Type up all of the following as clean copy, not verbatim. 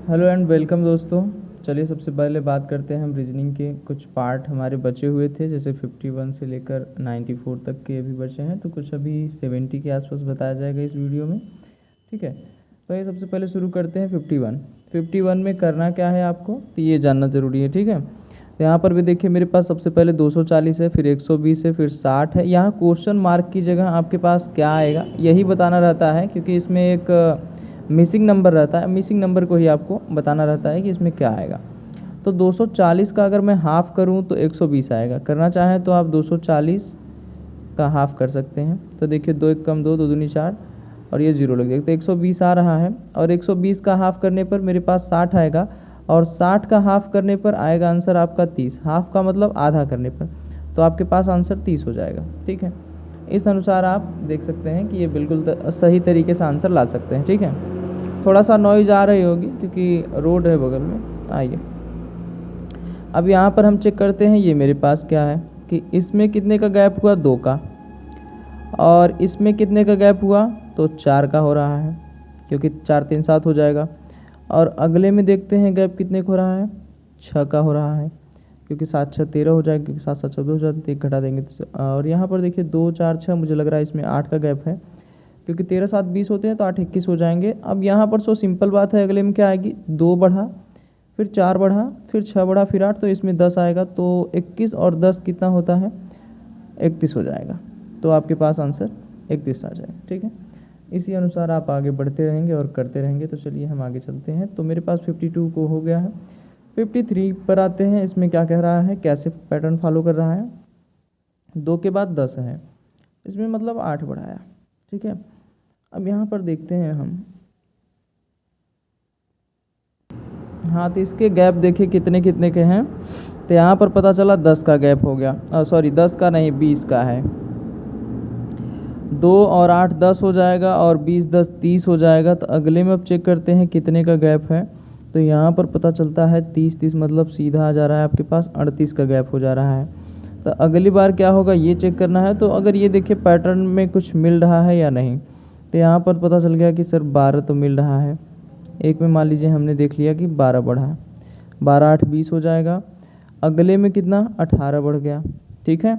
Hello and welcome दोस्तों। चलिए सबसे पहले बात करते हैं हम रीजनिंग के कुछ पार्ट हमारे बचे हुए थे, जैसे 51 से लेकर 94 तक के अभी बचे हैं, तो कुछ अभी 70 के आसपास बताया जाएगा इस वीडियो में। ठीक है, तो ये सबसे पहले शुरू करते हैं 51। 51 में करना क्या है आपको, तो ये जानना ज़रूरी है। ठीक है, तो यहाँ पर भी देखिए मेरे पास सबसे पहले 240 है, फिर 120 है, फिर 60 है। यहाँ क्वेश्चन मार्क की जगह आपके पास क्या आएगा यही बताना रहता है, क्योंकि इसमें एक मिसिंग नंबर रहता है। मिसिंग नंबर को ही आपको बताना रहता है कि इसमें क्या आएगा। तो 240 का अगर मैं हाफ़ करूं तो 120 आएगा। करना चाहें तो आप 240 का हाफ़ कर सकते हैं। तो देखिए 2 एक कम 2, 2 दूनी 4 और ये जीरो लग जाएगा, तो 120 आ रहा है। और 120 का हाफ़ करने पर मेरे पास 60 आएगा, और 60 का हाफ़ करने पर आएगा आंसर आपका 30। हाफ़ का मतलब आधा करने पर, तो आपके पास आंसर 30 हो जाएगा। ठीक है, इस अनुसार आप देख सकते हैं कि ये बिल्कुल सही तरीके से आंसर ला सकते हैं। ठीक है, थोड़ा सा नॉइज़ आ रही होगी क्योंकि रोड है बगल में। आइए अब यहाँ पर हम चेक करते हैं ये मेरे पास क्या है कि इसमें कितने का गैप हुआ, 2 का, और इसमें कितने का गैप हुआ, तो 4 का हो रहा है, क्योंकि 4 3 7 हो जाएगा। और अगले में देखते हैं गैप कितने का हो रहा है, 6 का हो रहा है, क्योंकि 7 6 13 हो जाएगा, क्योंकि 7 7 14 हो जाता है, 1 घटा देंगे तो। और यहाँ पर देखिए 2 4 6, मुझे लग रहा है इसमें 8 का गैप है, क्योंकि 13 7 20 होते हैं, तो 8 21 हो जाएंगे। अब यहाँ पर सो सिंपल बात है, अगले में क्या आएगी, 2 बढ़ा, फिर 4 बढ़ा, फिर 6 बढ़ा, फिर 8, तो इसमें 10 आएगा। तो 21 और 10 कितना होता है, 31 हो जाएगा। तो आपके पास आंसर 31 आ जाएगा। ठीक है, इसी अनुसार आप आगे बढ़ते रहेंगे और करते रहेंगे। तो चलिए हम आगे चलते हैं। तो मेरे पास 52 को हो गया है। 53 पर आते हैं। इसमें क्या कह रहा है, कैसे पैटर्न फॉलो कर रहा है, 2 के बाद 10 है, इसमें मतलब 8 बढ़ाया। ठीक है, अब यहाँ पर देखते हैं हम, हाँ, तो इसके गैप देखिए कितने कितने के हैं। तो यहाँ पर पता चला 10 का गैप हो गया, सॉरी 10 का नहीं 20 का है। 2 और 8 10 हो जाएगा, और 20 10 30 हो जाएगा। तो अगले में अब चेक करते हैं कितने का गैप है। तो यहाँ पर पता चलता है 30 30, मतलब सीधा आ जा रहा है आपके पास 38 का गैप हो जा रहा है। तो अगली बार क्या होगा ये चेक करना है। तो अगर ये देखिए पैटर्न में कुछ मिल रहा है या नहीं, तो यहाँ पर पता चल गया कि सर 12 तो मिल रहा है। एक में मान लीजिए हमने देख लिया कि 12 बढ़ा, 12 8 20 हो जाएगा। अगले में कितना, 18 बढ़ गया। ठीक है,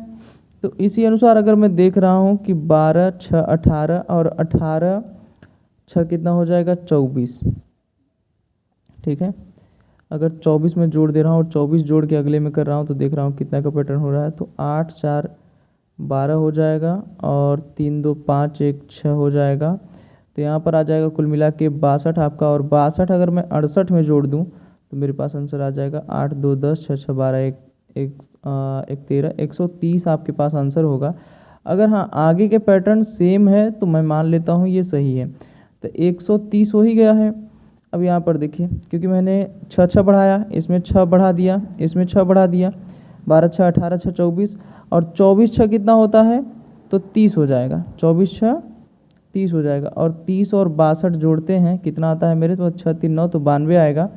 तो इसी अनुसार अगर मैं देख रहा हूँ कि 12 6 18, और 18 6 कितना हो जाएगा, 24। ठीक है, अगर 24 में जोड़ दे रहा हूँ और 24 जोड़ के अगले में कर रहा हूँ, तो देख रहा हूँ कितना का पैटर्न हो रहा है। तो 8 4 12 हो जाएगा, और 3 2 5 1 6 हो जाएगा। तो यहाँ पर आ जाएगा कुल मिला के 62 आपका। और 62 अगर मैं 68 में जोड़ दूँ तो मेरे पास आंसर आ जाएगा 8 2 10 6 6 12 1 1 1 13, 130 आपके पास आंसर होगा। अगर हाँ आगे के पैटर्न सेम है तो मैं मान लेता हूँ ये सही है। तो 130 हो ही गया है। अब यहाँ पर देखिए, क्योंकि मैंने 6 6 बढ़ाया, इसमें 6 बढ़ा दिया, इसमें 6 बढ़ा दिया, 12 6 18 6 24, और 24 6 कितना होता है, तो 30 हो जाएगा। 24 6 30 हो जाएगा, और 30 और 62 जोड़ते हैं कितना आता है मेरे, तो 6 3 9, तो 92 आएगा।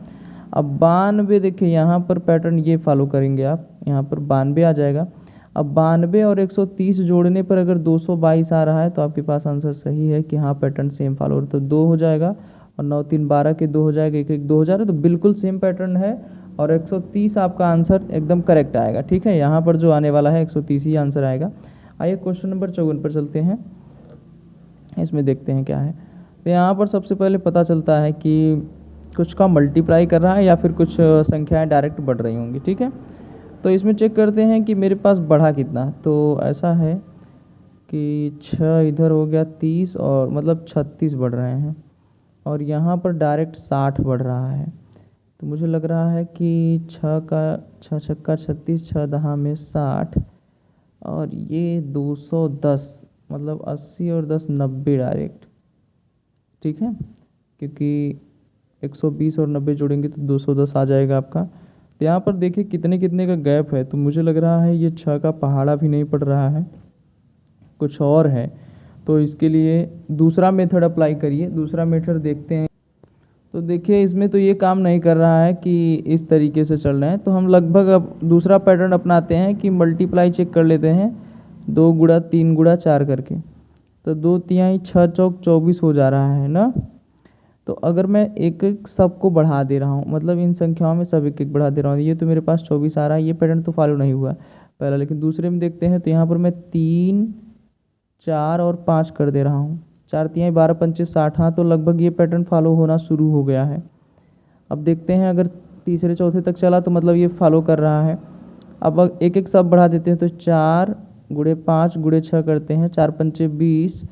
अब 92 देखिए यहाँ पर पैटर्न ये फॉलो करेंगे आप, यहाँ पर 92 आ जाएगा। अब 92 और 130 जोड़ने पर अगर 222 आ रहा है, तो आपके पास आंसर सही है कि हाँ पैटर्न सेम फॉलो हो रहा है। तो 2 हो जाएगा, और 9 3 12 के 2 हो जाएगा, 1 1 2 हो जाएगा। तो बिल्कुल सेम पैटर्न है, और 130 आपका आंसर एकदम करेक्ट आएगा। ठीक है, यहाँ पर जो आने वाला है 130 ही आंसर आएगा। आइए क्वेश्चन नंबर 54 पर चलते हैं। इसमें देखते हैं क्या है। तो यहाँ पर सबसे पहले पता चलता है कि कुछ का मल्टीप्लाई कर रहा है, या फिर कुछ संख्याएं डायरेक्ट बढ़ रही होंगी। ठीक है, तो इसमें चेक करते हैं कि मेरे पास बढ़ा कितना। तो ऐसा है कि 6 इधर हो गया 30, और मतलब 36 बढ़ रहे हैं, और यहाँ पर डायरेक्ट 60 बढ़ रहा है। तो मुझे लग रहा है कि 6 का 6 छक्का 36, 6 दहा में 60, और ये 210, मतलब 80 और 10 90 डायरेक्ट। ठीक है, क्योंकि 120 और 90 जोड़ेंगे तो 210 आ जाएगा आपका। तो यहाँ पर देखिए कितने कितने का गैप है। तो मुझे लग रहा है ये 6 का पहाड़ा भी नहीं पड़ रहा है, कुछ और है। तो इसके लिए दूसरा मेथड अप्लाई करिए। दूसरा मेथड देखते हैं। तो देखिए इसमें तो ये काम नहीं कर रहा है कि इस तरीके से चल रहे हैं, तो हम लगभग अब दूसरा पैटर्न अपनाते हैं कि मल्टीप्लाई चेक कर लेते हैं, 2 गुणा 3 गुणा 4 करके। तो 2 तिहाई 6 चौक 24 हो जा रहा है ना। तो अगर मैं एक एक सबको बढ़ा दे रहा हूँ, मतलब इन संख्याओं में सब एक एक बढ़ा दे रहा हूँ, ये तो मेरे पास 24 आ रहा है, ये पैटर्न तो फॉलो नहीं हुआ पहला। लेकिन दूसरे में देखते हैं तो यहाँ पर मैं 3, 4 और 5 कर दे रहा हूँ। 4 तिहाई 12 पंचे 60, हाँ तो लगभग ये पैटर्न फॉलो होना शुरू हो गया है। अब देखते हैं अगर तीसरे चौथे तक चला तो मतलब ये फॉलो कर रहा है। अब एक एक सब बढ़ा देते हैं तो 4 गुणे 5 गुणे 6 करते हैं, 4 पंचे 20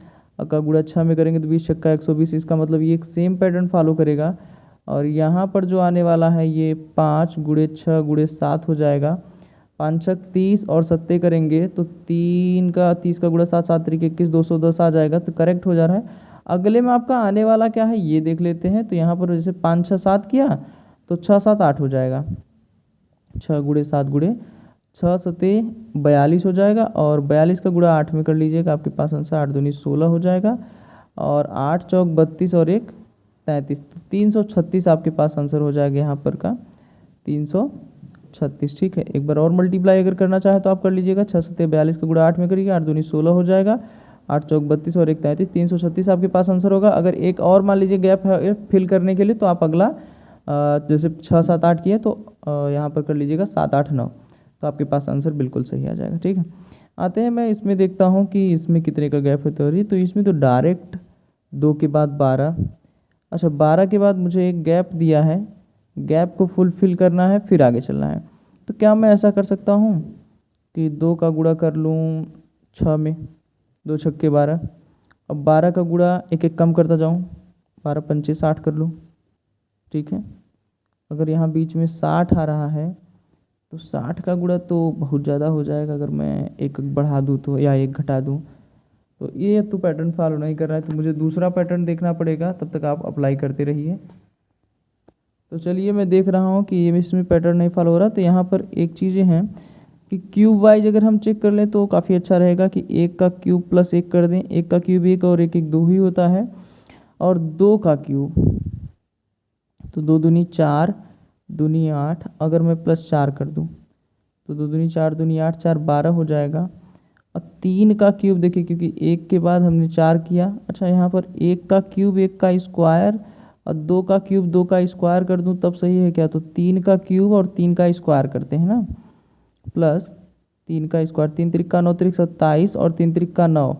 का गुणा 6 में करेंगे तो 20 छक्का 120। इसका मतलब ये एक सेम पैटर्न फॉलो करेगा। और यहाँ पर जो आने वाला है ये 5 गुणे 6 गुणे 7 हो जाएगा, 5 छक 30 और 7 करेंगे तो 3 का 30 का गुणा 7, 7 तरीके 21, 210 आ जाएगा, तो करेक्ट हो जा रहा है। अगले में आपका आने वाला क्या है ये देख लेते हैं। तो यहाँ पर जैसे 5 6 7 किया तो 6 7 8 हो जाएगा, 6 गुणे 7 गुणे 6 सते 42 हो जाएगा, और 42 का गुणा 8 में कर लीजिएगा, आपके पास आंसर 8 दूनी 16 हो जाएगा, और 8 चौक 32 और 1 33, तो 336 आपके पास आंसर हो जाएगा यहाँ पर का 336। ठीक है, एक बार और मल्टीप्लाई अगर करना चाहे तो आप कर लीजिएगा, 6 सते 42 का गुणा 8 में करिएगा, 8 दूनी 16 हो जाएगा, 8 चौक 32 और 1 33, 336 आपके पास आंसर होगा। अगर एक और मान लीजिए गैप है फिल करने के लिए तो आप अगला जैसे 6 7 8 किए तो यहाँ पर कर लीजिएगा 7 8 9, तो आपके पास आंसर बिल्कुल सही आ जाएगा। ठीक है, आते हैं मैं इसमें देखता हूँ कि इसमें कितने का गैप है। तो इसमें तो डायरेक्ट 2 के बाद 12, अच्छा 12 के बाद मुझे एक गैप दिया है, गैप को फुलफिल करना है फिर आगे चलना है। तो क्या मैं ऐसा कर सकता हूँ कि 2 का गुणा कर लूँ 6 में, 2 छक्के 12, अब 12 का गुणा एक एक कम करता जाऊँ, 12 पंचे 60 कर लूँ। ठीक है, अगर यहाँ बीच में 60 आ रहा है तो 60 का गुणा तो बहुत ज़्यादा हो जाएगा, अगर मैं एक बढ़ा दूँ तो या एक घटा दूँ तो ये तो पैटर्न फॉलो नहीं कर रहा है, तो मुझे दूसरा पैटर्न देखना पड़ेगा। तब तक आप अप्लाई करते रहिए। तो चलिए मैं देख रहा हूँ कि ये इसमें पैटर्न नहीं फॉलो हो रहा। तो यहाँ पर एक चीज़ें हैं कि क्यूब वाइज अगर हम चेक कर लें तो काफ़ी अच्छा रहेगा कि 1 का क्यूब प्लस 1 कर दें, 1 का क्यूब 1 और 1 1 2 ही होता है, और 2 का क्यूब तो 2 दूनी 4 दूनी 8, अगर मैं प्लस 4 कर दूं तो 2 दूनी 4 दूनी 8 4 12 हो जाएगा। और 3 का क्यूब देखिए, क्योंकि 1 के बाद हमने 4 किया, अच्छा यहाँ पर 1 का क्यूब 1 का स्क्वायर और 2 का क्यूब 2 का स्क्वायर कर दूं तब सही है क्या? तो 3 का क्यूब और 3 का स्क्वायर करते हैं ना, प्लस 3 का स्क्वायर, 3 त्रिक 9 त्रिक 27 और 3 त्रिक 9,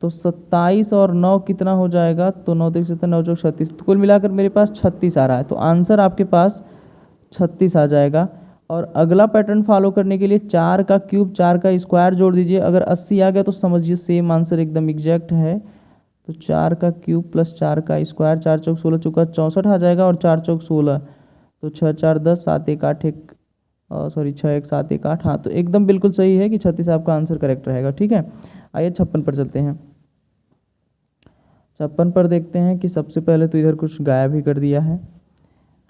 तो 27 और 9 कितना हो जाएगा? तो 9 त्रिक 7 9 चौक 36, तो कुल मिलाकर मेरे पास 36 आ रहा है। तो आंसर आपके पास 36 आ जाएगा। और अगला पैटर्न फॉलो करने के लिए 4 का क्यूब 4 का स्क्वायर जोड़ दीजिए, अगर 80 आ गया तो समझिए सेम आंसर एकदम एग्जैक्ट है। तो 4 का क्यूब प्लस 4 का स्क्वायर, 4 चौक 16 चौका 64 आ जाएगा, और 4 चौक 16, तो 6 4 10 7 1 8 1 सॉरी 6 1 7 1 8, हाँ तो एकदम बिल्कुल सही है कि 36 आपका आंसर करेक्ट रहेगा। ठीक है, आइए 56 पर चलते हैं। 56 पर देखते हैं कि सबसे पहले तो इधर कुछ गायब ही कर दिया है।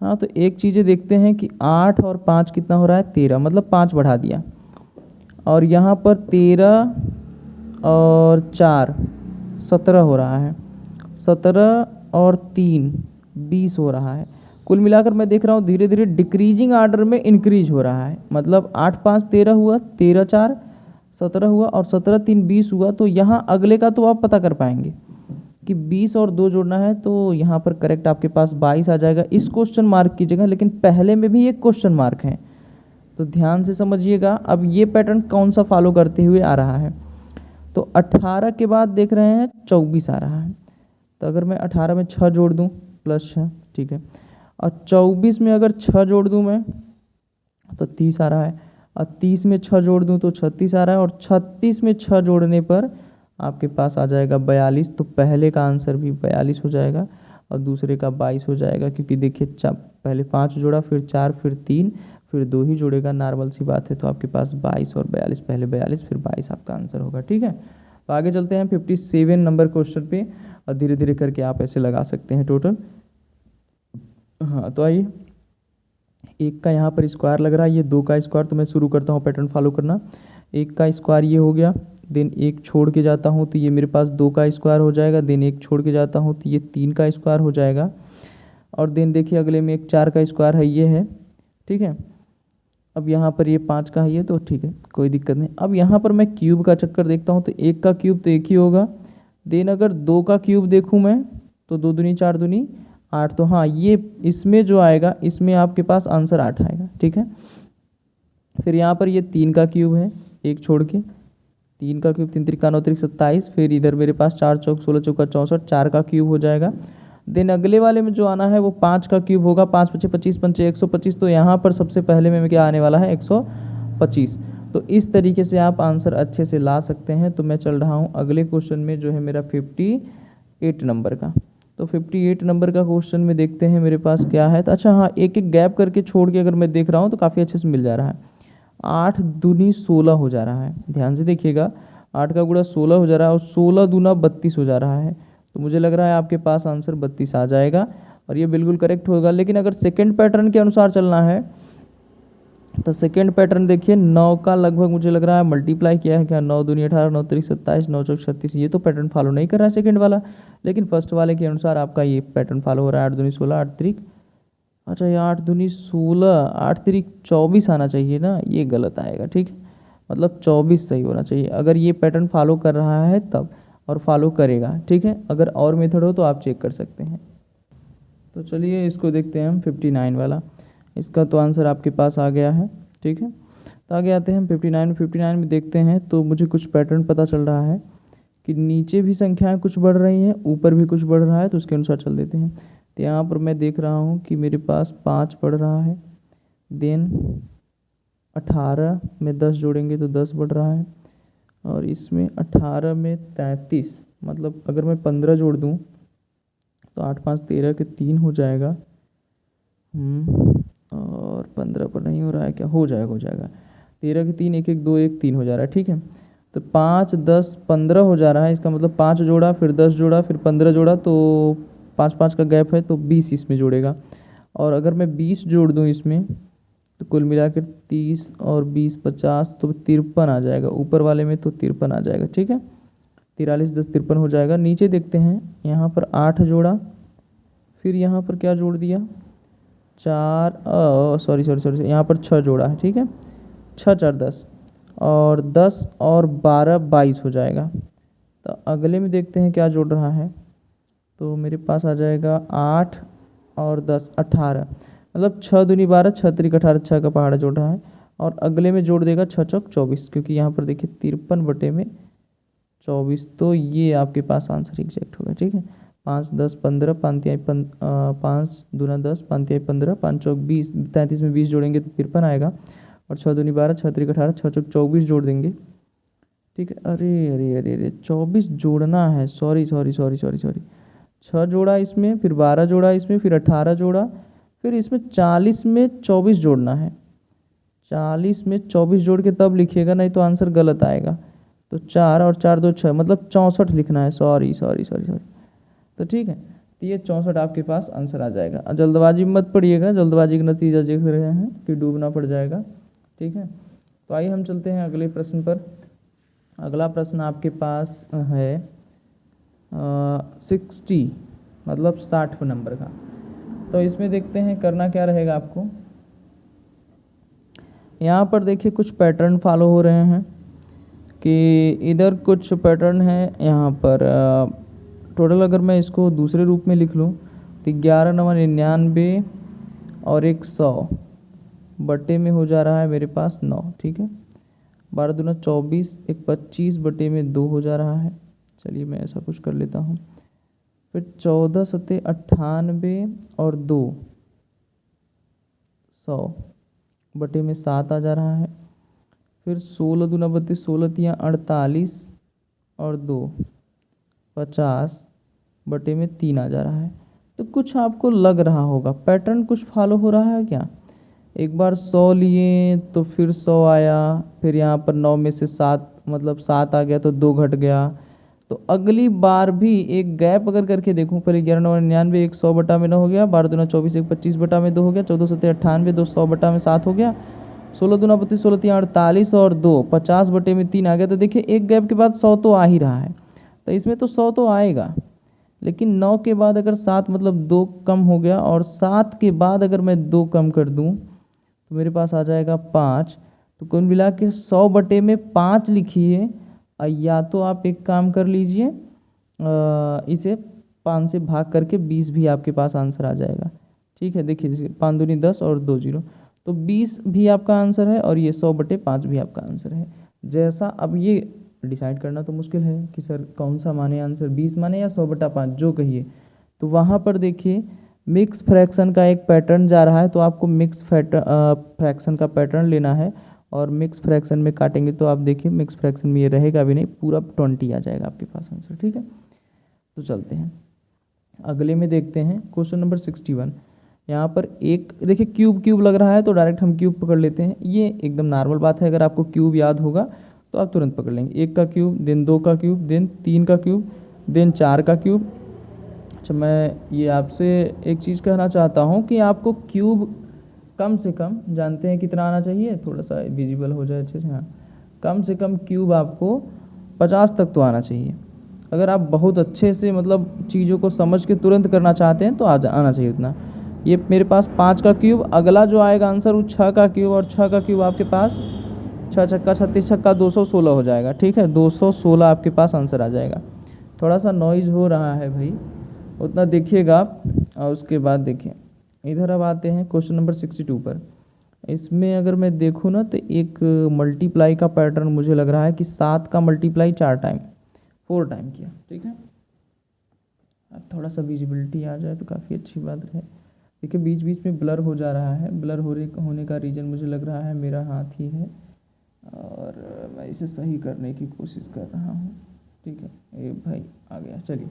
हाँ तो एक चीज़ें देखते हैं कि 8 और 5 कितना हो रहा है? 13, मतलब 5 बढ़ा दिया, और यहाँ पर 13 और 4 17 हो रहा है, 17 और 3 20 हो रहा है। कुल मिलाकर मैं देख रहा हूँ धीरे धीरे डिक्रीजिंग आर्डर में इंक्रीज हो रहा है, मतलब 8 5 13 हुआ, 13 4 17 हुआ, और 17 3 20 हुआ। तो यहाँ अगले का तो आप पता कर पाएंगे कि 20 और 2 जोड़ना है, तो यहाँ पर करेक्ट आपके पास 22 आ जाएगा इस क्वेश्चन मार्क की जगह, लेकिन पहले में भी एक क्वेश्चन मार्क है, तो ध्यान से समझिएगा। अब ये पैटर्न कौन सा फॉलो करते हुए आ रहा है? तो 18 के बाद देख रहे हैं 24 आ रहा है, तो अगर मैं 18 में 6 जोड़ दूँ प्लस 6, ठीक है, और 24 में अगर 6 जोड़ दूँ मैं तो 30 आ रहा है, और 30 में 6 जोड़ दूँ तो 36 आ रहा है, और 36 में 6 जोड़ने पर आपके पास आ जाएगा 42। तो पहले का आंसर भी 42 हो जाएगा और दूसरे का 22 हो जाएगा, क्योंकि देखिए पहले 5 जोड़ा, फिर 4, फिर 3, फिर 2 ही जोड़ेगा, नॉर्मल सी बात है। तो आपके पास 22 और 42, पहले 42 फिर 22 आपका आंसर होगा। ठीक है, तो आगे चलते हैं 57 नंबर क्वेश्चन पे, और धीरे धीरे करके आप ऐसे लगा सकते हैं टोटल। हाँ तो आइए, 1 का यहाँ पर स्क्वायर लग रहा है, ये 2 का स्क्वायर, तो मैं शुरू करता हूँ पैटर्न फॉलो करना। 1 का स्क्वायर ये हो गया, देन 1 छोड़ के जाता हूँ तो ये मेरे पास 2 का स्क्वायर हो जाएगा, देन 1 छोड़ के जाता हूँ तो ये 3 का स्क्वायर हो जाएगा, और देन देखिए अगले में एक 4 का स्क्वायर है, ये है। ठीक है, अब यहाँ पर ये 5 का है, ये तो ठीक है, कोई दिक्कत नहीं। अब यहाँ पर मैं क्यूब का चक्कर देखता हूँ, तो 1 का क्यूब तो 1 ही होगा, देन अगर 2 का क्यूब देखूँ मैं तो 2 दूनी 4 दूनी 8 तो हाँ, ये इसमें जो आएगा इसमें आपके पास आंसर 8 आएगा, ठीक है। फिर यहाँ पर ये 3 का क्यूब है, एक छोड़ के 3 का क्यूब, 3 त्रिका 9 त्रिक 27। फिर इधर मेरे पास 4 चौक 16 चौका 64, 4 का क्यूब हो जाएगा। देन अगले वाले में जो आना है वो 5 का क्यूब होगा, 5 पचे 25 पंचे 125। तो यहाँ पर सबसे पहले में क्या आने वाला है 125। तो इस तरीके से आप आंसर अच्छे से ला सकते हैं। तो मैं चल रहा हूँ अगले क्वेश्चन में जो है मेरा 58 नंबर का। तो 58 नंबर का क्वेश्चन में देखते हैं मेरे पास क्या है। तो अच्छा हाँ, एक एक गैप करके छोड़ के अगर मैं देख रहा हूँ तो काफ़ी अच्छे से मिल जा रहा है। 8 दूनी 16 हो जा रहा है, ध्यान से देखिएगा। 8 का गुणा 16 हो जा रहा है और 16 दूना 32 हो जा रहा है। तो मुझे लग रहा है आपके पास आंसर 32 आ जाएगा और ये बिल्कुल करेक्ट होगा। लेकिन अगर सेकंड पैटर्न के अनुसार चलना है तो सेकंड पैटर्न देखिए, 9 का लगभग मुझे लग रहा है मल्टीप्लाई किया है क्या, 9 दूनी 18, 9 त्रिक 27, 9 चौक 36। ये तो पैटर्न फॉलो नहीं कर रहा है सेकंड वाला, लेकिन फर्स्ट वाले के अनुसार आपका ये पैटर्न फॉलो हो रहा है। 8 दूनी 16, 8 त्रिक, अच्छा ये 8 दूनी 16, 8 त्रिक 24 आना चाहिए ना, ये गलत आएगा, ठीक है। मतलब 24 सही होना चाहिए अगर ये पैटर्न फॉलो कर रहा है तब, और फॉलो करेगा, ठीक है। अगर और मेथड हो तो आप चेक कर सकते हैं। तो चलिए इसको देखते हैं हम 59 वाला। इसका तो आंसर आपके पास आ गया है, ठीक है। तो आगे आते हैं हम 59 में देखते हैं। तो मुझे कुछ पैटर्न पता चल रहा है कि नीचे भी संख्याएं कुछ बढ़ रही हैं, ऊपर भी कुछ बढ़ रहा है, तो उसके अनुसार चल देते हैं। तो यहाँ पर मैं देख रहा हूँ कि मेरे पास 5 बढ़ रहा है, देन 18 में 10 जोड़ेंगे तो 10 बढ़ रहा है, और इसमें 18 में 33, मतलब अगर मैं 15 जोड़ दूँ तो 8 5 13 के 3 हो जाएगा। और 15 पर नहीं हो रहा है क्या, हो जाएगा 13 के 3, 1 1 2 1 3 हो जा रहा है, ठीक है। तो 5 10 15 हो जा रहा है। इसका मतलब 5 जोड़ा, फिर 10 जोड़ा, फिर 15 जोड़ा, तो 5 5 का गैप है तो 20 इसमें जोड़ेगा। और अगर मैं 20 जोड़ दूँ इसमें तो कुल मिलाकर 30 और 20 50, तो 53 आ जाएगा। ऊपर वाले में तो 53 आ जाएगा, ठीक है। 43 10 53 हो जाएगा। नीचे देखते हैं, यहाँ पर 8 जोड़ा, फिर यहाँ पर क्या जोड़ दिया, 4 सॉरी यहाँ पर 6 जोड़ा है, ठीक है। 6 4 10, और 10 और 12 22 हो जाएगा। तो अगले में देखते हैं क्या जोड़ रहा है। तो मेरे पास आ जाएगा 8 और 10 18, मतलब 6 दूनी 12, 6 त्रिक 18, 6 का पहाड़ा जोड़ रहा है। और अगले में जोड़ देगा 6 चौक 24, क्योंकि यहाँ पर देखिए 53 बटे में 24। तो ये आपके पास आंसर एग्जैक्ट होगा, ठीक है। 5 10 15, 5 दूना 10, 5 तिहाई 15, 5 चौक 20, 33 में 20 जोड़ेंगे तो 53 आएगा। और 6 दूनी 12, 6 त्रिक 18, 6 चौक 24 जोड़ देंगे, ठीक है। अरे 24 जोड़ना है, सॉरी 6 जोड़ा इसमें, फिर 12 जोड़ा इसमें, फिर 18 जोड़ा, फिर इसमें 40 में 24 जोड़ना है। 40 में 24 जोड़ के तब लिखिएगा, नहीं तो आंसर गलत आएगा। तो 4 और 4 2 6, मतलब 64 लिखना है, सॉरी। तो ठीक है, तो ये 64 आपके पास आंसर आ जाएगा। जल्दबाजी मत पड़िएगा, जल्दबाजी का नतीजा देख रहे हैं कि डूबना पड़ जाएगा, ठीक है। तो आइए हम चलते हैं अगले प्रश्न पर। अगला प्रश्न आपके पास है 60, मतलब 60 नंबर का। तो इसमें देखते हैं करना क्या रहेगा आपको। यहाँ पर देखिए कुछ पैटर्न फॉलो हो रहे हैं कि इधर कुछ पैटर्न है, यहाँ पर टोटल अगर मैं इसको दूसरे रूप में लिख लूँ तो 11 9 99 और 100 बटे में हो जा रहा है मेरे पास 9, ठीक है। 12 दूना 24, एक 25 बटे में 2 हो जा रहा है। चलिए मैं ऐसा कुछ कर लेता हूँ। फिर 14 सत्ते 98 और 2 100 बटे में 7 आ जा रहा है। फिर 16 दूना 32, 16 तियाँ 48 और 2 50 बटे में 3 आ जा रहा है। तो कुछ आपको लग रहा होगा पैटर्न कुछ फॉलो हो रहा है क्या। एक बार 100 लिए तो फिर 100 आया, फिर यहाँ पर 9 में से 7, मतलब 7 आ गया तो 2 घट गया। तो अगली बार भी एक गैप अगर करके देखूँ, पहले 11 9 99, 100 बटा में 9 हो गया, 12 दूना 24, 1 25 बटा में 2 हो गया, 14 सत्ते 98, 2 100 बटा में 7 हो गया, 16 दूना 32, 16 तियाँ 48 और 2 50 बटे में 3 आ गया। तो देखिए एक गैप के बाद 100 तो आ ही रहा है, तो इसमें तो 100 तो आएगा। लेकिन 9 के बाद अगर 7, मतलब 2 कम हो गया, और 7 के बाद अगर मैं 2 कम कर दूं तो मेरे पास आ जाएगा 5। तो कुल मिला के 100 बटे में 5 लिखिए। या तो आप एक काम कर लीजिए, इसे 5 से भाग करके 20 भी आपके पास आंसर आ जाएगा। ठीक है, देखिए 5 दूनी 10 और 2 जीरो, तो 20 भी आपका आंसर है और ये 100/5 भी आपका आंसर है। जैसा अब ये डिसाइड करना तो मुश्किल है कि सर कौन सा माने आंसर, 20 माने या 100/5, जो कहिए। तो वहाँ पर देखिए मिक्स फ्रैक्शन का एक पैटर्न जा रहा है, तो आपको मिक्स फ्रैक्शन का पैटर्न लेना है और मिक्स फ्रैक्शन में काटेंगे तो आप देखिए मिक्स फ्रैक्शन में ये रहेगा भी नहीं, पूरा 20 आ जाएगा आपके पास आंसर। ठीक है, तो चलते हैं अगले में, देखते हैं क्वेश्चन नंबर 61। यहाँ पर एक देखिए क्यूब क्यूब लग रहा है तो डायरेक्ट हम क्यूब पकड़ लेते हैं, ये एकदम नॉर्मल बात है। अगर आपको क्यूब याद होगा तो आप तुरंत पकड़ लेंगे। 1 का क्यूब, देन 2 का क्यूब, देन 3 का क्यूब, देन 4 का क्यूब। अच्छा, मैं ये आपसे एक चीज़ कहना चाहता हूँ कि आपको क्यूब कम से कम जानते हैं कितना आना चाहिए, थोड़ा सा विजिबल हो जाए अच्छे से। हाँ, कम से कम क्यूब आपको 50 तक तो आना चाहिए। अगर आप बहुत अच्छे से मतलब चीज़ों को समझ के तुरंत करना चाहते हैं तो आना चाहिए उतना। ये मेरे पास 5 का क्यूब, अगला जो आएगा आंसर वो 6 का क्यूब, और 6 का क्यूब आपके पास 6 छक्का 36 छक्का 216 हो जाएगा। ठीक है, 216 आपके पास आंसर आ जाएगा। थोड़ा सा नॉइज़ हो रहा है भाई, उतना देखिएगा आप। और उसके बाद देखिए इधर अब आते हैं क्वेश्चन नंबर 62 पर। इसमें अगर मैं देखूँ ना तो एक मल्टीप्लाई का पैटर्न मुझे लग रहा है कि 7 का मल्टीप्लाई 4 टाइम 4 टाइम किया। ठीक है, अब थोड़ा सा विजिबिलिटी आ जाए तो काफ़ी अच्छी बात है। देखिए बीच बीच में ब्लर हो जा रहा है, ब्लर होने का रीज़न मुझे लग रहा है मेरा हाथ ही है, और मैं इसे सही करने की कोशिश कर रहा हूँ। ठीक है, ये भाई आ गया। चलिए,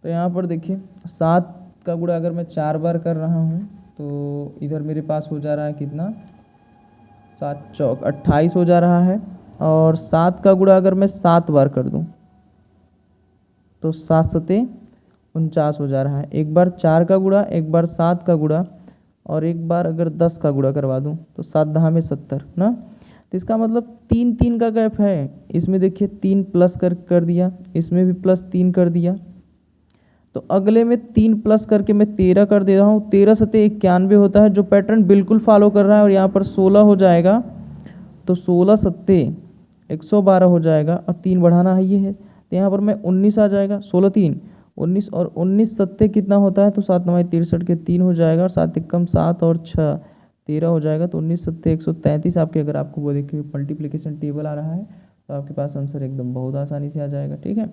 तो यहाँ पर देखिए 7 का गुणा अगर मैं 4 बार कर रहा हूँ तो इधर मेरे पास हो जा रहा है कितना, 7 चौक 28 हो जा रहा है। और 7 का गुणा अगर मैं 7 बार कर दूँ तो 7 सते 49 हो जा रहा है। एक बार 4 का गुणा, एक बार 7 का गुणा, और एक बार अगर 10 का गुणा करवा दूँ तो 7 दहा में 70 ना। तो इसका मतलब 3 का गैप है। इसमें देखिए 3 प्लस कर दिया, इसमें भी +3 कर दिया, तो अगले में 3 प्लस करके मैं 13 कर दे रहा हूँ। 13 सते 91 होता है, जो पैटर्न बिल्कुल फॉलो कर रहा है। और यहाँ पर 16 हो जाएगा, तो 16 सत्ते 112 हो जाएगा, और 3 बढ़ाना है ये है, तो यहाँ पर मैं 19 आ जाएगा। 16 3 19, और 19 सत्ते कितना होता है, तो 7 9 63 के 3 हो जाएगा, और 7 एकम 7 और 6 13 हो जाएगा। तो 19 सत्ते 133 आपके, अगर आपको वो देखिए मल्टीप्लिकेशन टेबल आ रहा है तो आपके पास आंसर एकदम बहुत आसानी से आ जाएगा। ठीक है,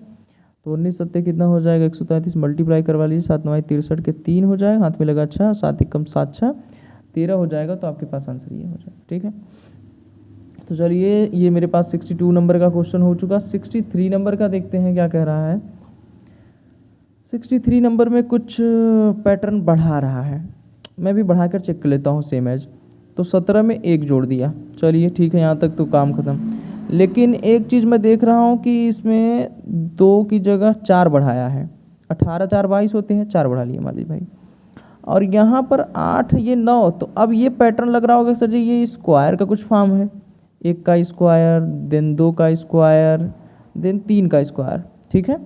तो 19 सत्ते कितना हो जाएगा, 133 मल्टीप्लाई करवा लीजिए, 7 9 63 के 3 हो जाएगा, हाथ में लगा 6, 7 एकम 7 6 13 हो जाएगा, तो आपके पास आंसर ये हो जाएगा। ठीक है, तो चलिए ये मेरे पास 62 नंबर का क्वेश्चन हो चुका। 63 नंबर का देखते हैं क्या कह रहा है। 63 नंबर में कुछ पैटर्न बढ़ा रहा है, मैं भी बढ़ा कर चेक कर लेता हूँ सेम एज। तो 17 में 1 जोड़ दिया, चलिए ठीक है, यहाँ तक तो काम ख़त्म। लेकिन एक चीज़ मैं देख रहा हूँ कि इसमें 2 की जगह 4 बढ़ाया है। 18 4 22 होते हैं, 4 बढ़ा लिए मान लीजिए भाई। और यहाँ पर 8 ये 9, तो अब ये पैटर्न लग रहा होगा सर जी ये स्क्वायर का कुछ फॉर्म है। 1 का स्क्वायर, देन 2 का स्क्वायर, देन 3 का स्क्वायर। ठीक है,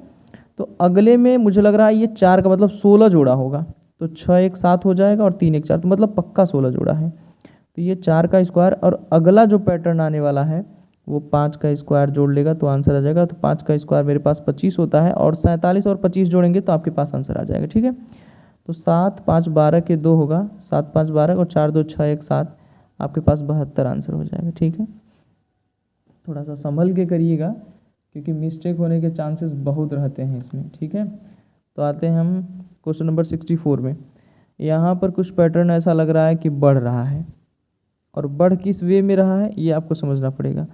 तो अगले में मुझे लग रहा है ये 4 का मतलब 16 जोड़ा होगा, तो 6 1 7 हो जाएगा, और 3 1 4, तो मतलब पक्का 16 जोड़ा है। तो ये 4 का स्क्वायर, और अगला जो पैटर्न आने वाला है वो 5 का स्क्वायर जोड़ लेगा तो आंसर आ जाएगा। तो 5 का स्क्वायर मेरे पास 25 होता है, और 47 और 25 जोड़ेंगे तो आपके पास आंसर आ जाएगा। ठीक है, तो 7 5 12 के 2 होगा, 7 5 12 और 4 2 6 1 7, आपके पास 72 आंसर हो जाएगा। ठीक है, थोड़ा सा संभल के करिएगा क्योंकि मिस्टेक होने के चांसेस बहुत रहते हैं इसमें। ठीक है, तो आते हैं हम क्वेश्चन नंबर 64 में। यहाँ पर कुछ पैटर्न ऐसा लग रहा है कि बढ़ रहा है, और बढ़ किस वे में रहा है ये आपको समझना पड़ेगा।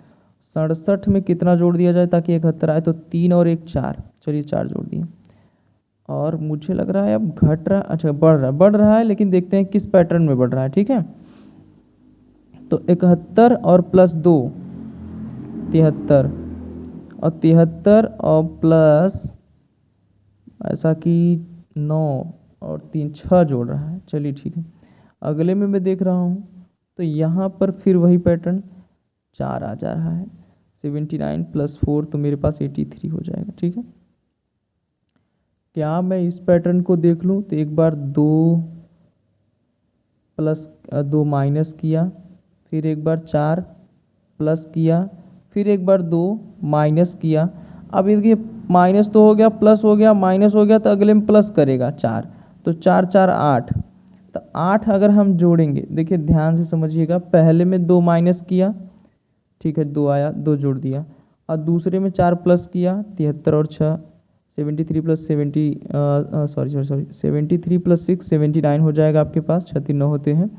67 में कितना जोड़ दिया जाए ताकि 71 आए, तो 3 और 1 4, चलिए 4 जोड़ दिए। और मुझे लग रहा है अब घट रहा, अच्छा बढ़ रहा है, लेकिन देखते हैं किस पैटर्न में बढ़ रहा है। ठीक है, तो 71 और +2 73, और 73 और प्लस ऐसा कि 9 और 3 6 जोड़ रहा है। चलिए ठीक है, अगले में मैं देख रहा हूँ तो यहाँ पर फिर वही पैटर्न 4 आ जा रहा है। 79 + 4 तो मेरे पास 83 हो जाएगा। ठीक है, क्या मैं इस पैटर्न को देख लूँ तो एक बार 2 प्लस 2 माइनस किया, फिर एक बार 4 प्लस किया, फिर एक बार 2 माइनस किया। अब देखिए माइनस तो हो गया, प्लस हो गया, माइनस हो गया, तो अगले में प्लस करेगा 4, तो 4 4 8, तो 8 अगर हम जोड़ेंगे, देखिए ध्यान से समझिएगा, पहले में 2 माइनस किया, ठीक है 2 आया, 2 जोड़ दिया, और दूसरे में 4 प्लस किया, 73 और 6 73 प्लस 70 सॉरी 73 प्लस 6 79 हो जाएगा आपके पास, 6 3 9 होते हैं।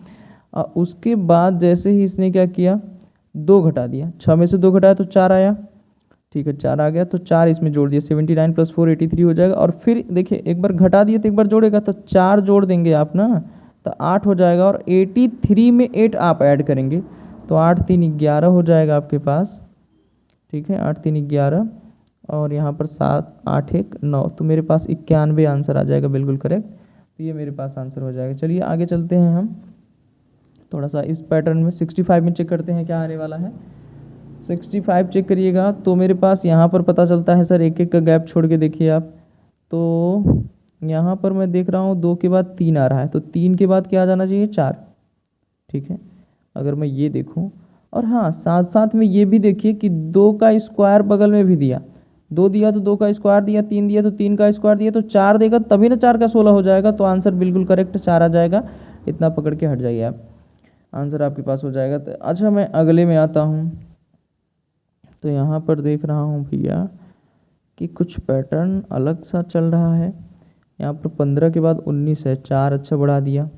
और उसके बाद जैसे ही इसने क्या किया, 2 घटा दिया, 6 में से 2 घटाया तो 4 आया, ठीक है 4 आ गया, तो 4 इसमें जोड़ दिया, 79 प्लस 4 83 हो जाएगा। और फिर देखिए एक बार घटा दिए तो एक बार जोड़ेगा, तो 4 जोड़ देंगे आप ना, तो 8 हो जाएगा, और 83 में 8 आप ऐड करेंगे, तो 8 3 11 हो जाएगा आपके पास, ठीक है 8 3 11, और यहाँ पर 7 8 1 9, तो मेरे पास 91 आंसर आ जाएगा, बिल्कुल करेक्ट। तो ये मेरे पास आंसर हो जाएगा। चलिए आगे चलते हैं हम थोड़ा सा इस पैटर्न में, 65 में चेक करते हैं क्या आने वाला है। 65 चेक करिएगा, तो मेरे पास यहाँ पर पता चलता है सर, एक एक का गैप छोड़ के देखिए आप, तो यहाँ पर मैं देख रहा हूँ 2 के बाद 3 आ रहा है, तो 3 के बाद क्या आ जाना चाहिए, 4, ठीक है अगर मैं ये देखूँ। और हाँ साथ साथ में ये भी देखिए कि 2 का स्क्वायर बगल में भी दिया, 2 दिया तो 2 का स्क्वायर दिया, 3 दिया तो 3 का स्क्वायर दिया, तो 4 देगा तभी ना 4 का 16 हो जाएगा, तो आंसर बिल्कुल करेक्ट 4 आ जाएगा। इतना पकड़ के हट जाइए आप, आंसर आपके पास हो जाएगा। तो अच्छा मैं अगले में आता हूँ, तो यहाँ पर देख रहा हूँ भैया कि कुछ पैटर्न अलग सा चल रहा है। यहाँ पर 15 के बाद 19 है, 4 अच्छा बढ़ा दिया,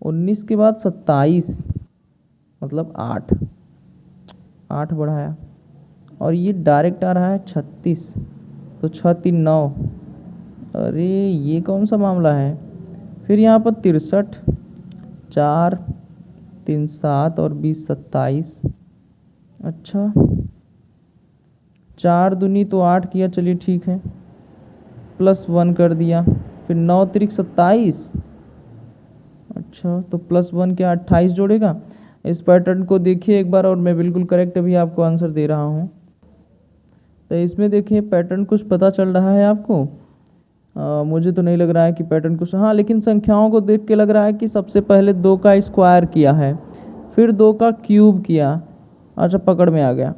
19 के बाद 27 मतलब 8 8 बढ़ाया, और ये डायरेक्ट आ रहा है 36, तो 6 3 9, अरे ये कौन सा मामला है। फिर यहाँ पर 63 4 3 7 और 20 27, अच्छा 4 दूनी तो 8 किया, चलिए ठीक है, प्लस 1 कर दिया, फिर 9 3 27, अच्छा तो प्लस 1 के 28 जोड़ेगा। इस पैटर्न को देखिए एक बार, और मैं बिल्कुल करेक्ट अभी आपको आंसर दे रहा हूँ। तो इसमें देखिए पैटर्न कुछ पता चल रहा है आपको, मुझे तो नहीं लग रहा है कि पैटर्न कुछ, हाँ लेकिन संख्याओं को देख के लग रहा है कि सबसे पहले 2 का स्क्वायर किया है, फिर 2 का क्यूब किया, अच्छा पकड़ में आ गया,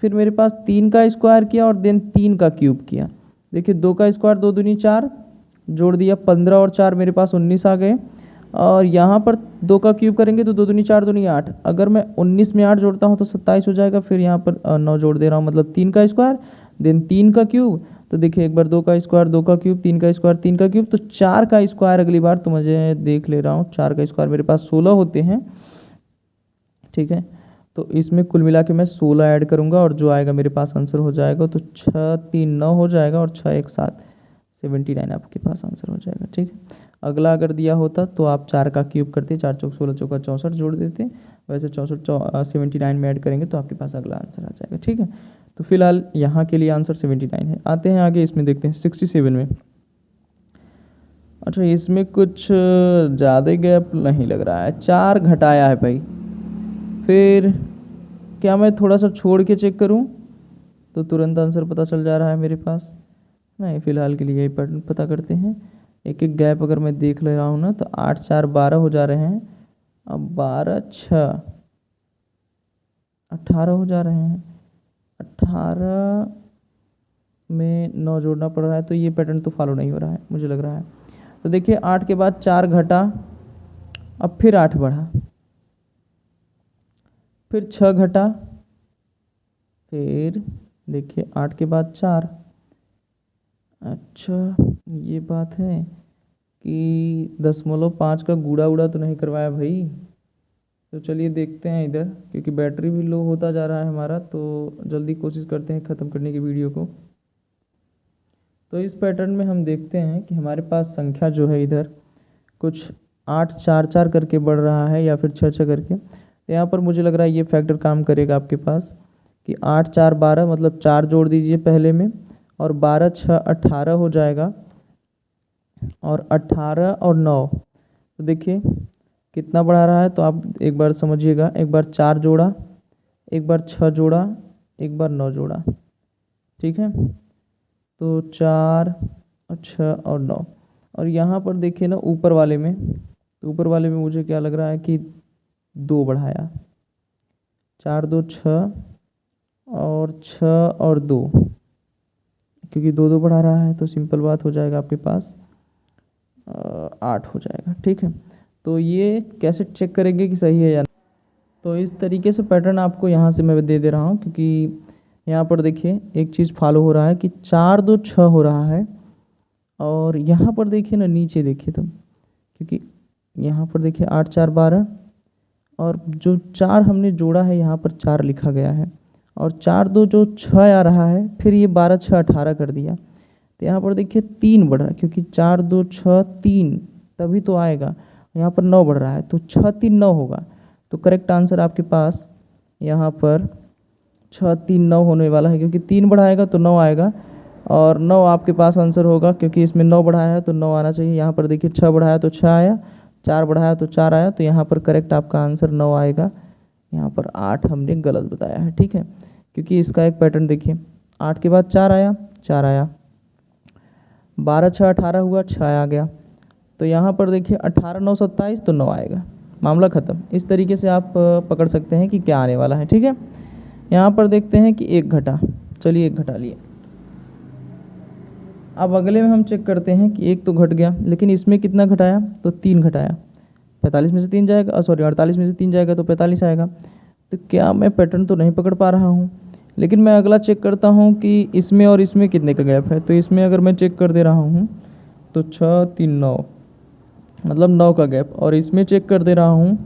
फिर मेरे पास 3 का स्क्वायर किया और देन 3 का क्यूब किया। देखिए 2 का स्क्वायर 2 दूनी 4, जोड़ दिया 15 और 4 मेरे पास 19 आ गए, और यहाँ पर 2 का क्यूब करेंगे तो 2 दूनी 4 दूनी 8, अगर मैं 19 में 8 जोड़ता हूँ तो 27 हो जाएगा, फिर यहाँ पर 9 जोड़ दे रहा हूँ, मतलब 3 का स्क्वायर देन 3 का क्यूब, तो देखिए एक बार 2 का स्क्वायर 2 का क्यूब, 3 का स्क्वायर 3 का क्यूब, तो 4 का स्क्वायर अगली बार, तो मुझे देख ले रहा हूँ 4 का स्क्वायर मेरे पास 16 होते हैं, ठीक है तो इसमें कुल मिला के मैं 16 ऐड करूँगा, और जो आएगा मेरे पास आंसर हो जाएगा, तो 6 3 9 हो जाएगा, और 6 1 7 79 आपके पास आंसर हो जाएगा, ठीक है। अगला अगर दिया होता तो आप 4 का क्यूब करते, 4 चौक 16 चौका 64 जोड़ देते, वैसे 64 79 में ऐड करेंगे तो आपके पास अगला आंसर आ जाएगा, ठीक है। तो फिलहाल यहाँ के लिए आंसर 79 है। आते हैं आगे, इसमें देखते हैं 67 में। अच्छा इसमें कुछ ज़्यादा गैप नहीं लग रहा है, 4 घटाया है भाई, फिर क्या मैं थोड़ा सा छोड़ के चेक करूं तो तुरंत आंसर पता चल जा रहा है मेरे पास, नहीं फिलहाल के लिए यही पैटर्न पता करते हैं। एक एक गैप अगर मैं देख ले रहा हूँ ना, तो 8 4 12 हो जा रहे हैं, अब 12 6 18 हो जा रहे हैं, 18 में 9 जोड़ना पड़ रहा है, तो ये पैटर्न तो फॉलो नहीं हो रहा है मुझे लग रहा है। तो देखिए 8 के बाद 4 घटा, अब फिर 8 बढ़ा, फिर 6 घटा, फिर देखिए 8 के बाद 4, अच्छा ये बात है कि 0.5 का गुड़ा उड़ा तो नहीं करवाया भाई। तो चलिए देखते हैं इधर, क्योंकि बैटरी भी लो होता जा रहा है हमारा, तो जल्दी कोशिश करते हैं ख़त्म करने की वीडियो को। तो इस पैटर्न में हम देखते हैं कि हमारे पास संख्या जो है इधर कुछ 8 4 4 करके बढ़ रहा है, या फिर 6 6 करके, तो यहाँ पर मुझे लग रहा है ये फैक्टर काम करेगा आपके पास कि 8 4 12, मतलब 4 जोड़ दीजिए पहले में, और 12 6 18 हो जाएगा, और 18 और 9, तो देखिए कितना बढ़ा रहा है, तो आप एक बार समझिएगा, एक बार 4 जोड़ा, एक बार 6 जोड़ा, एक बार 9 जोड़ा, ठीक है तो 4 और 6 और 9, और यहाँ पर देखिए ना ऊपर वाले में, तो ऊपर वाले में मुझे क्या लग रहा है कि 2 बढ़ाया, 4 2 6 और 6 और 2, क्योंकि 2 2 बढ़ा रहा है तो सिंपल बात हो जाएगा आपके पास 8 हो जाएगा। ठीक है, तो ये कैसे चेक करेंगे कि सही है या नहीं। तो इस तरीके से पैटर्न आपको यहाँ से मैं दे रहा हूँ, क्योंकि यहाँ पर देखिए एक चीज़ फॉलो हो रहा है कि 4 2 6 हो रहा है, और यहाँ पर देखिए ना, नीचे देखिए तुम, क्योंकि यहाँ पर देखिए 8 4 12, और जो 4 हमने जोड़ा है यहाँ पर 4 लिखा गया है, और 4 2 जो 6 आ रहा है, फिर ये 12 6 18 कर दिया। तो यहाँ पर देखिए 3 बढ़ रहा है, क्योंकि 4 2 6 3 तभी तो आएगा। यहाँ पर 9 बढ़ रहा है तो 6 3 9 होगा। तो करेक्ट आंसर आपके पास यहाँ पर 6 3 9 होने वाला है, क्योंकि 3 बढ़ाएगा तो 9 आएगा, और 9 आपके पास आंसर होगा, क्योंकि इसमें 9 बढ़ाया है तो 9 आना चाहिए। यहाँ पर देखिए 6 बढ़ाया तो 6 आया, 4 बढ़ाया तो 4 आया, तो यहाँ पर करेक्ट आपका आंसर 9 आएगा। यहाँ पर 8 हमने गलत बताया है। ठीक है, क्योंकि इसका एक पैटर्न देखिए, 8 के बाद 4 आया, 4 आया, 12 6 18 हुआ, 6 आ गया। तो यहाँ पर देखिए 18 9 27 तो 9 आएगा, मामला ख़त्म। इस तरीके से आप पकड़ सकते हैं कि क्या आने वाला है। ठीक है, यहाँ पर देखते हैं कि 1 घटा, चलिए 1 घटा लिए। अब अगले में हम चेक करते हैं कि 1 तो घट गया, लेकिन इसमें कितना घटाया, तो 3 घटाया। 45 में से 3 जाएगा, सॉरी 48 में से 3 जाएगा तो 45 आएगा। तो क्या मैं पैटर्न तो नहीं पकड़ पा रहा हूँ, लेकिन मैं अगला चेक करता हूँ कि इसमें और इसमें कितने का गैप है। तो इसमें अगर मैं चेक कर दे रहा हूँ तो 6 3 9, मतलब 9 का गैप, और इसमें चेक कर दे रहा हूँ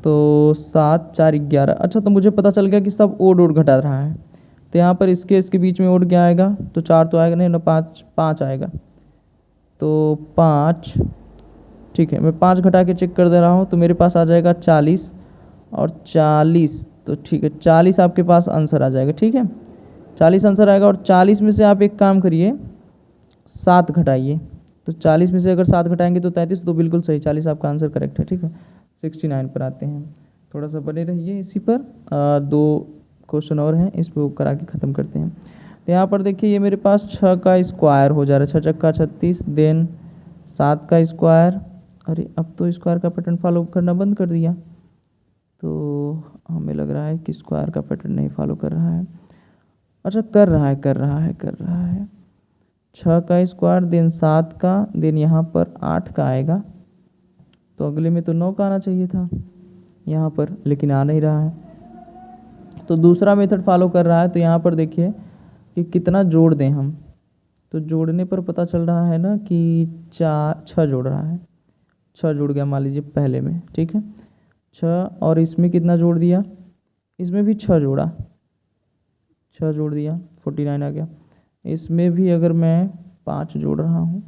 तो 7 4 11। अच्छा, तो मुझे पता चल गया कि सब ओड ओड घटा रहा है। तो यहाँ पर इसके बीच में ओड क्या आएगा, तो 4 तो आएगा नहीं ना, 5 5 आएगा, तो 5। ठीक है, मैं 5 घटा के चेक कर दे रहा हूँ, तो मेरे पास आ जाएगा 40 और 40। तो ठीक है, 40 आपके पास आंसर आ जाएगा। ठीक है, 40 आंसर आएगा, और 40 में से आप एक काम करिए, 7 घटाइए। तो 40 में से अगर 7 घटाएंगे तो 33, तो बिल्कुल सही, 40 आपका आंसर करेक्ट है। ठीक है, 69 पर आते हैं। थोड़ा सा बने रहिए इसी पर, 2 क्वेश्चन और हैं, इस पर करा के ख़त्म करते हैं। तो यहाँ पर देखिए ये मेरे पास 6 का स्क्वायर हो जा रहा है, 6 छक्का 36, देन 7 का स्क्वायर। अरे अब तो स्क्वायर का पैटर्न फॉलो करना बंद कर दिया, तो हमें लग रहा है कि स्क्वायर का पैटर्न नहीं फॉलो कर रहा है। अच्छा, कर रहा है, कर रहा है, कर रहा है। 6 का स्क्वायर, देन 7 का, देन यहाँ पर 8 का आएगा, तो अगले में तो 9 का आना चाहिए था यहाँ पर, लेकिन आ नहीं रहा है। तो दूसरा मेथड फॉलो कर रहा है। तो यहाँ पर देखिए कि कितना जोड़ दें हम, तो जोड़ने पर पता चल रहा है ना कि 6 जोड़ रहा है, 6 जुड़ गया मान लीजिए पहले में। ठीक है, 6, और इसमें कितना जोड़ दिया, इसमें भी 6 जोड़ा, 6 जोड़ दिया, 49 आ गया। इसमें भी अगर मैं 5 जोड़ रहा हूँ,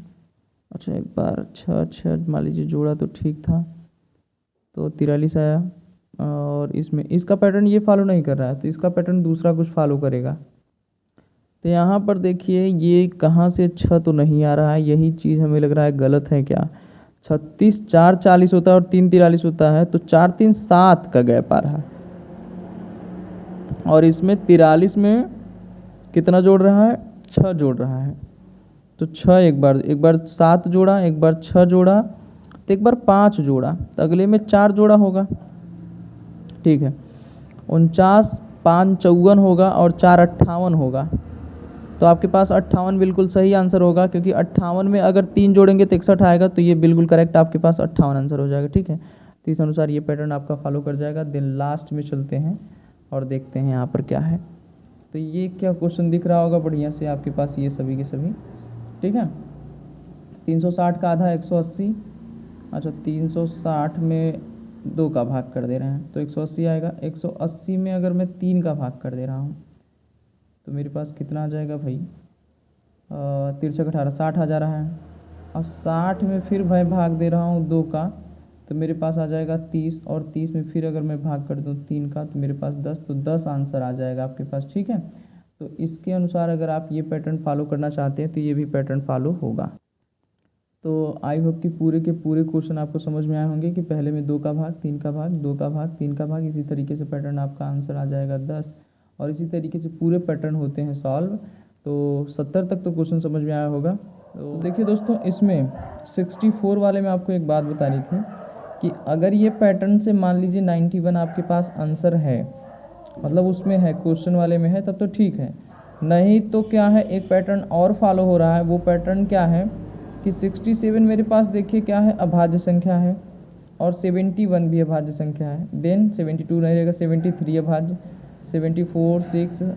अच्छा एक बार 6 6 मान लीजिए जोड़ा तो ठीक था, तो 43 आया। और इसमें इसका पैटर्न ये फॉलो नहीं कर रहा है, तो इसका पैटर्न दूसरा कुछ फॉलो करेगा। तो यहाँ पर देखिए ये कहाँ से 6 तो नहीं आ रहा है, यही चीज़ हमें लग रहा है गलत है क्या। 36 4 40 होता है और 3 43 होता है, तो 4 3 7 का गैप आ रहा है, और इसमें 43 में कितना जोड़ रहा है, 6 जोड़ रहा है। तो 6 एक बार 7 जोड़ा, एक बार 6 जोड़ा, तो एक बार 5 जोड़ा, तो अगले में 4 जोड़ा होगा। ठीक है, 49 5 54 होगा, और 4 58 होगा। तो आपके पास 58 बिल्कुल सही आंसर होगा, क्योंकि 58 में अगर 3 जोड़ेंगे तो 61 आएगा, तो ये बिल्कुल करेक्ट आपके पास 58 आंसर हो जाएगा। ठीक है, तो इस अनुसार ये पैटर्न आपका फॉलो कर जाएगा। दिन लास्ट में चलते हैं और देखते हैं यहाँ पर क्या है। तो ये क्या क्वेश्चन दिख रहा होगा बढ़िया से आपके पास, ये सभी के सभी। ठीक है, 360 का आधा 180। अच्छा, 360 में 2 का भाग कर दे रहे हैं तो 180 आएगा। 180 में अगर मैं 3 का भाग कर दे रहा हूँ तो मेरे पास कितना आ जाएगा भाई, 3 18 60 आ जा रहा है। और 60 में फिर भाई भाग दे रहा हूँ 2 का, तो मेरे पास आ जाएगा 30, और 30 में फिर अगर मैं भाग कर दूँ 3 का, तो मेरे पास 10, तो 10 आंसर आ जाएगा आपके पास। ठीक है, तो इसके अनुसार अगर आप ये पैटर्न फॉलो करना चाहते हैं तो ये भी पैटर्न फॉलो होगा। तो आई होप कि पूरे के पूरे क्वेश्चन आपको समझ में आए होंगे कि पहले में 2 का भाग, 3 का भाग, 2 का भाग, 3 का भाग, इसी तरीके से पैटर्न आपका आंसर आ जाएगा 10, और इसी तरीके से पूरे पैटर्न होते हैं सॉल्व। तो 70 तक तो क्वेश्चन समझ में आया होगा। तो देखिए दोस्तों, इसमें 64 वाले में आपको एक बात बतानी थी कि अगर ये पैटर्न से मान लीजिए 91 आपके पास आंसर है, मतलब उसमें है, क्वेश्चन वाले में है, तब तो ठीक है। नहीं तो क्या है, एक पैटर्न और फॉलो हो रहा है। वो पैटर्न क्या है कि 67 मेरे पास देखिए क्या है, अभाज्य संख्या है, और 71 भी अभाज्य संख्या है। देन 72 नहीं रहेगा, 73 अभाज्य, 74, 6,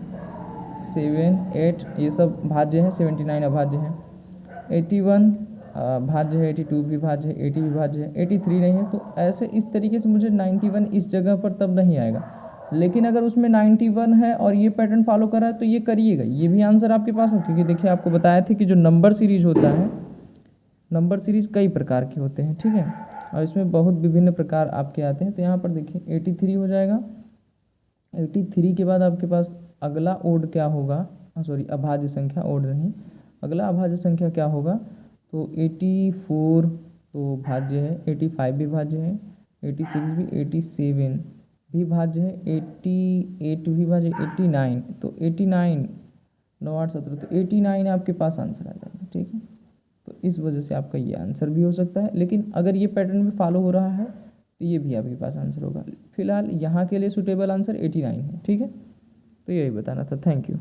7, 8 ये सब भाज्य है, 79 अभाज्य है, 81 भाज्य है, 82 भी भाज्य है, 80 भी भाज्य है, 83 नहीं है। तो ऐसे इस तरीके से मुझे 91 इस जगह पर तब नहीं आएगा। लेकिन अगर उसमें 91 है और ये पैटर्न फॉलो कर रहा है तो ये करिएगा, ये भी आंसर आपके पास हो। क्योंकि देखिए आपको बताया था कि जो नंबर सीरीज होता है, नंबर सीरीज कई प्रकार के होते हैं, ठीक है, और इसमें बहुत विभिन्न प्रकार आपके आते हैं। तो यहाँ पर देखिए 83 हो जाएगा। 83 के बाद आपके पास अगला ओड क्या होगा, सॉरी अभाज्य संख्या, ओड नहीं, अगला अभाज्य संख्या क्या होगा, तो 84 तो भाज्य है, 85 भी भाज्य है, 86 भी, 87 भी भाज्य है, 88 भी भाज्य, 89 तो 89, 9 8 17 तो 89 आपके पास आंसर आ जाएगा, ठीक है। तो इस वजह से आपका ये आंसर भी हो सकता है। लेकिन अगर ये पैटर्न भी फॉलो हो रहा है तो ये भी आपके पास आंसर होगा। फिलहाल यहाँ के लिए सूटेबल आंसर 89 है, ठीक है। तो यही बताना था, थैंक यू।